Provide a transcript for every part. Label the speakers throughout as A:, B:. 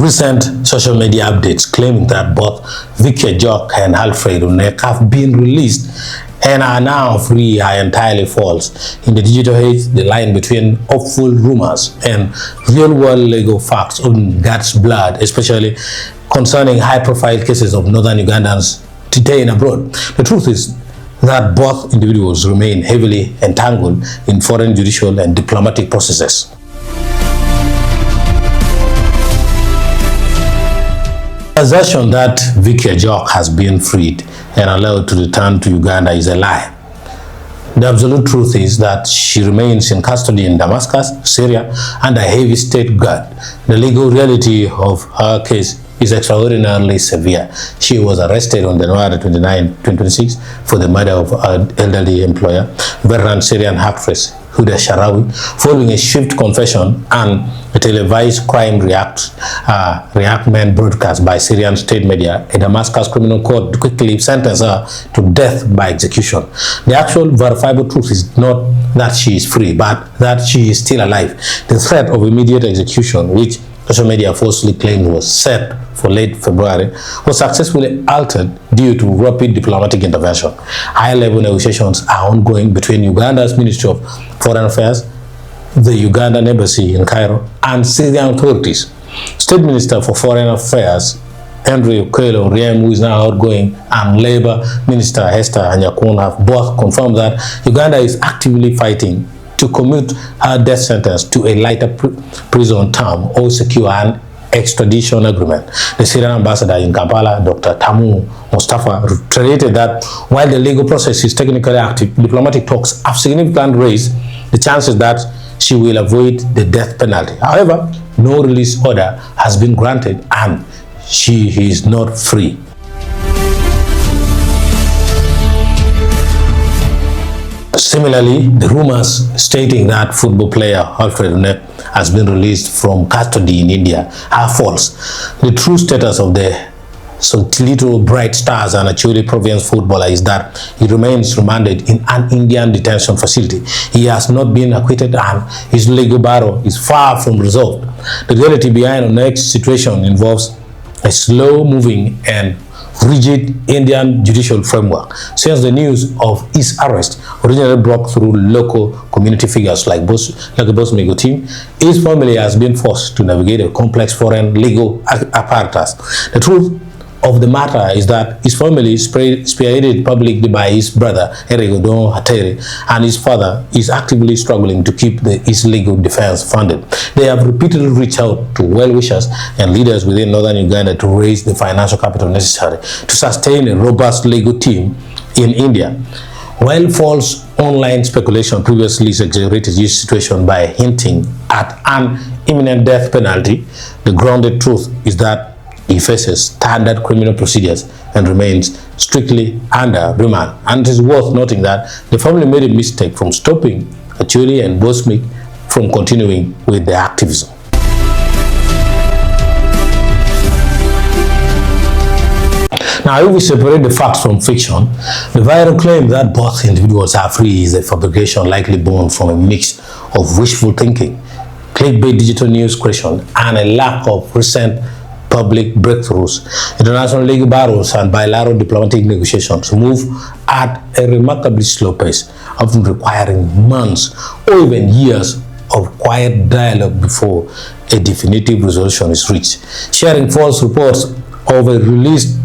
A: Recent social media updates claiming that both Vicky, Ajok and Alfred Onek have been released and are now free are entirely false. In the digital age, the line between hopeful rumors and real-world legal facts often gets blurred, especially concerning high-profile cases of northern Ugandans detained abroad. The truth is that both individuals remain heavily entangled in foreign judicial and diplomatic processes. The assertion that Vicky Ajok has been freed and allowed to return to Uganda is a lie. The absolute truth is that she remains in custody in Damascus, Syria, under heavy state guard. The legal reality of her case is extraordinarily severe. She was arrested on January 29, 2026 for the murder of her elderly employer, veteran Syrian actress Huda Sharawi, following a swift confession and a televised crime reenactment broadcast by Syrian state media. A Damascus criminal court quickly sentenced her to death by execution. The actual verifiable truth is not that she is free, but that she is still alive. The threat of immediate execution, which social media falsely claimed was set for late February, was successfully altered due to rapid diplomatic intervention. High-level negotiations are ongoing between Uganda's Ministry of Foreign Affairs, the Ugandan Embassy in Cairo, and Syrian authorities. State Minister for Foreign Affairs Henry Acoli, who is now outgoing, and Labour Minister Esther Anyakun have both confirmed that Uganda is actively fighting to commute her death sentence to a lighter prison term or secure an extradition agreement. The Syrian ambassador in Kampala, Dr. Tamu Mustafa, reiterated that while the legal process is technically active, diplomatic talks have significantly raised the chances that she will avoid the death penalty. However, no release order has been granted and she is not free. Similarly, the rumors stating that football player Alfred has been released from custody in India are false. The true status of the little bright stars and Acholi province footballer is that he remains remanded in an Indian detention facility. He has not been acquitted and his legal battle is far from resolved. The reality behind Onek's situation involves a slow-moving and rigid Indian judicial framework. Since the news of his arrest originally broke through local community figures like the Boss Migo team, his family has been forced to navigate a complex foreign legal apparatus. The truth of the matter is that his family is spearheaded publicly by his brother Erigodon, and his father is actively struggling to keep his legal defense funded. They have repeatedly reached out to well-wishers and leaders within northern Uganda to raise the financial capital necessary to sustain a robust legal team in India. While false online speculation previously exaggerated his situation by hinting at an imminent death penalty, the grounded truth is that he faces standard criminal procedures and remains strictly under remand. And it is worth noting that the family made a mistake from stopping Acholi and Bosmik from continuing with their activism. Now, if we separate the facts from fiction, the viral claim that both individuals are free is a fabrication likely born from a mix of wishful thinking, clickbait digital news creation, and a lack of recent public breakthroughs. International legal battles and bilateral diplomatic negotiations move at a remarkably slow pace, often requiring months or even years of quiet dialogue before a definitive resolution is reached. Sharing false reports of a release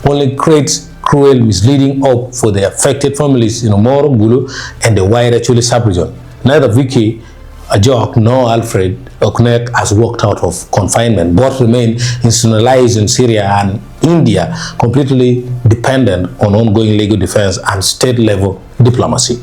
A: only creates cruel, misleading hope for the affected families in Omoro, Gulu, and the wider Acholi sub-region. Neither Vicky, Ajok, nor Alfred Onek has walked out of confinement. Both remain institutionalized in Syria and India, completely dependent on ongoing legal defense and state-level diplomacy.